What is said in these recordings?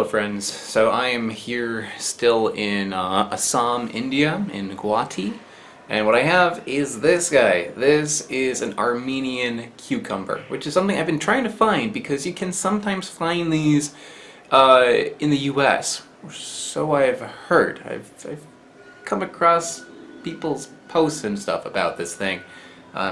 friends. So I am here still in Assam, India, in Guwahati. And what I have is this guy. This is an Armenian cucumber, which is something I've been trying to find because you can sometimes find these in the US. So I've heard. I've come across people's posts and stuff about this thing.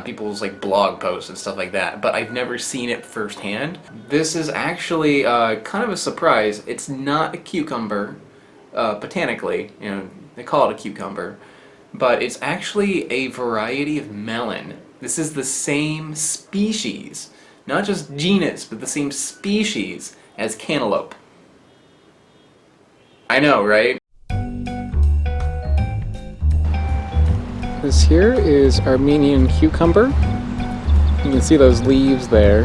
People's like blog posts and stuff like that, but I've never seen it firsthand. This is actually kind of a surprise. It's not a cucumber, botanically, you know, they call it a cucumber, but it's actually a variety of melon. This is the same species, not just genus, but the same species as cantaloupe. I know, right? This here is Armenian cucumber. You can see those leaves there.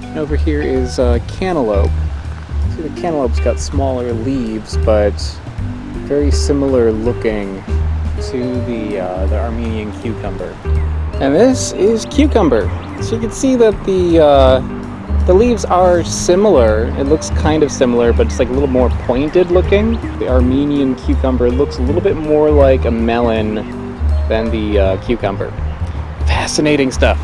And over here is cantaloupe. See, the cantaloupe's got smaller leaves, but very similar looking to the Armenian cucumber. And this is cucumber. So you can see that the leaves are similar. It looks kind of similar, but it's like a little more pointed looking. The Armenian cucumber looks a little bit more like a melon than the cucumber. Fascinating stuff.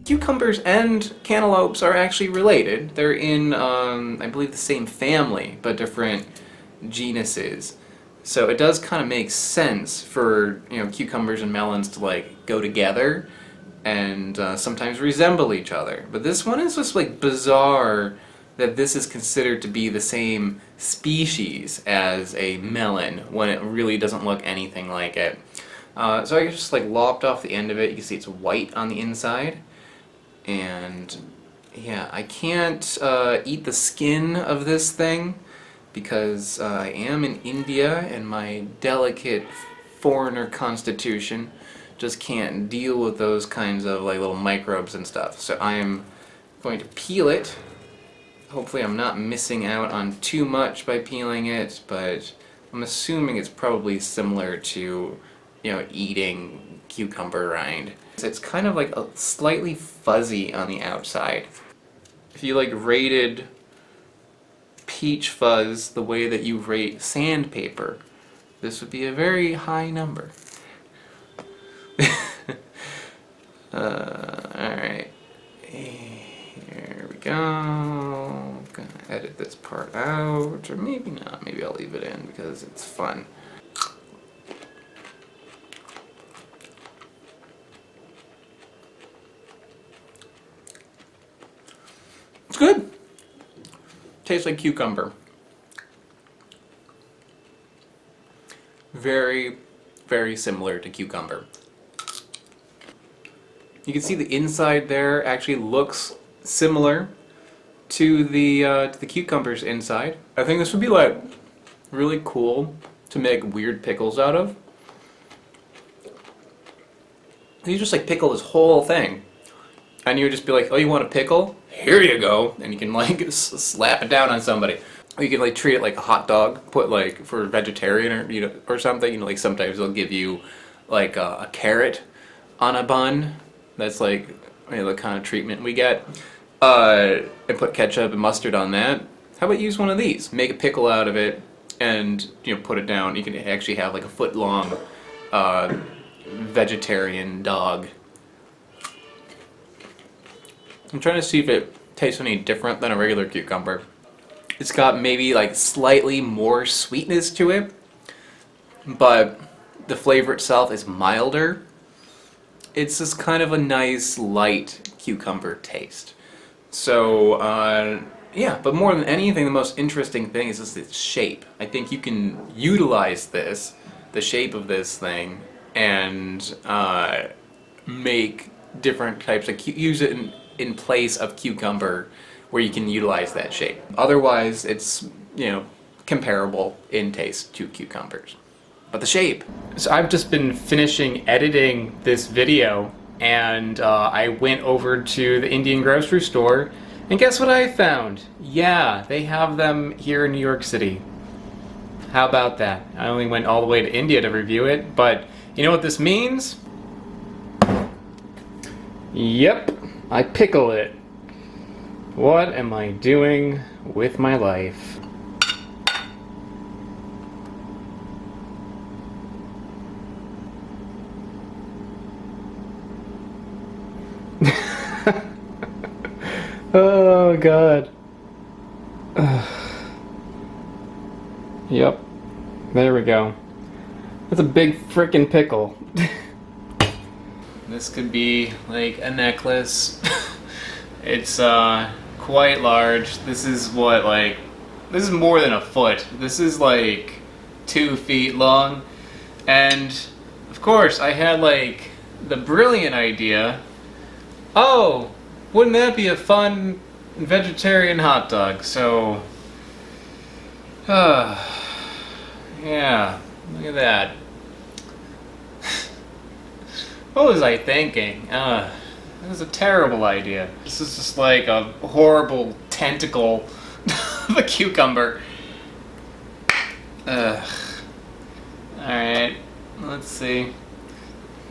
Cucumbers and cantaloupes are actually related. They're in, I believe, the same family, but different genuses. So it does kind of make sense for, you know, cucumbers and melons to like go together and sometimes resemble each other. But this one is just like bizarre that this is considered to be the same species as a melon when it really doesn't look anything like it. So I just like lopped off the end of it. You can see it's white on the inside. And yeah, I can't eat the skin of this thing because I am in India and my delicate foreigner constitution just can't deal with those kinds of like little microbes and stuff. So I am going to peel it. Hopefully I'm not missing out on too much by peeling it, but I'm assuming it's probably similar to, you know, eating cucumber rind. It's kind of like a slightly fuzzy on the outside. If you like rated peach fuzz the way that you rate sandpaper, this would be a very high number. Alright. Here we go. I'm gonna edit this part out, or maybe not. Maybe I'll leave it in because it's fun. It's good. Tastes like cucumber. Very, very similar to cucumber. You can see the inside there actually looks similar to the cucumber's inside. I think this would be like really cool to make weird pickles out of. You just like pickle this whole thing, and you would just be like, "Oh, you want a pickle? Here you go," and you can like slap it down on somebody. Or you can like treat it like a hot dog, put like for vegetarian or, you know, or something. You know, like sometimes they'll give you like a carrot on a bun. That's like, you know, the kind of treatment we get. And put ketchup and mustard on that. How about use one of these? Make a pickle out of it and, you know, put it down. You can actually have like a foot-long vegetarian dog. I'm trying to see if it tastes any different than a regular cucumber. It's got maybe like slightly more sweetness to it, but the flavor itself is milder. It's just kind of a nice, light cucumber taste. So, yeah, but more than anything, the most interesting thing is just its shape. I think you can utilize this, the shape of this thing, and make different types of, use it in place of cucumber where you can utilize that shape. Otherwise, it's, you know, comparable in taste to cucumbers. But the shape. So I've just been finishing editing this video, and I went over to the Indian grocery store, and guess what I found? Yeah, they have them here in New York City. How about that? I only went all the way to India to review it, but you know what this means? Yep, I pickle it. What am I doing with my life? Oh god. Yep. There we go. That's a big frickin' pickle. This could be like a necklace. It's quite large. This is what, like, this is more than a foot. This is like 2 feet long. And of course I had like the brilliant idea, oh, wouldn't that be a fun vegetarian hot dog? So yeah, look at that. What was I thinking? That was a terrible idea. This is just like a horrible tentacle of a cucumber. Alright, let's see.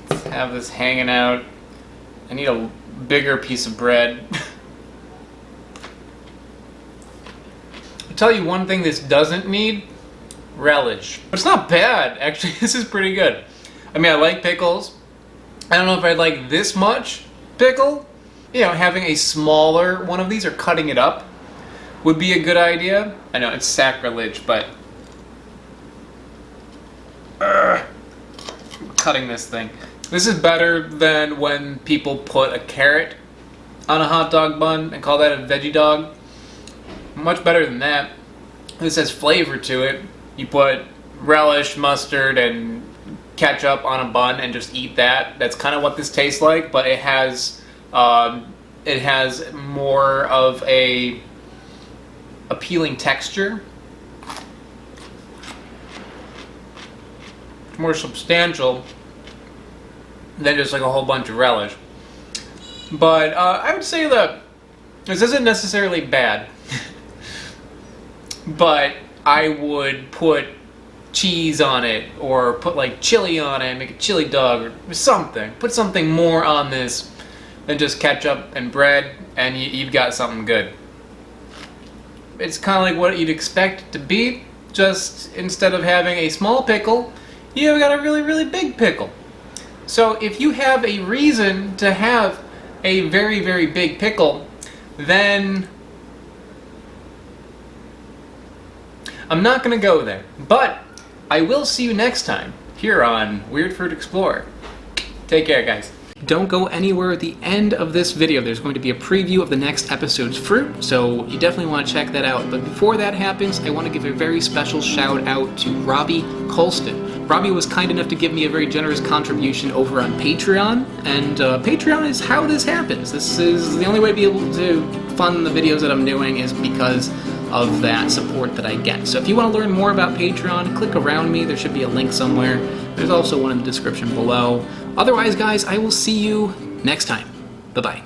Let's have this hanging out. I need a bigger piece of bread. I'll tell you one thing this doesn't need: relish. But it's not bad, actually. This is pretty good. I mean, I like pickles. I don't know if I'd like this much pickle. You know, having a smaller one of these or cutting it up would be a good idea. I know it's sacrilege, but cutting this thing. This is better than when people put a carrot on a hot dog bun and call that a veggie dog. Much better than that. This has flavor to it. You put relish, mustard, and ketchup on a bun and just eat that. That's kind of what this tastes like, but it has more of a appealing texture. It's more substantial than just like a whole bunch of relish. But I would say that this isn't necessarily bad. But I would put cheese on it, or put like chili on it, make a chili dog or something. Put something more on this than just ketchup and bread, and you've got something good. It's kind of like what you'd expect it to be, just instead of having a small pickle, you've got a really, really big pickle. So if you have a reason to have a very, very big pickle, then I'm not going to go there. But I will see you next time here on Weird Fruit Explorer. Take care, guys. Don't go anywhere at the end of this video. There's going to be a preview of the next episode's fruit, so you definitely want to check that out. But before that happens, I want to give a very special shout out to Robbie Colston. Robbie was kind enough to give me a very generous contribution over on Patreon, and Patreon is how this happens. This is the only way to be able to fund the videos that I'm doing is because of that support that I get. So if you want to learn more about Patreon, click around me. There should be a link somewhere. There's also one in the description below. Otherwise, guys, I will see you next time. Bye-bye.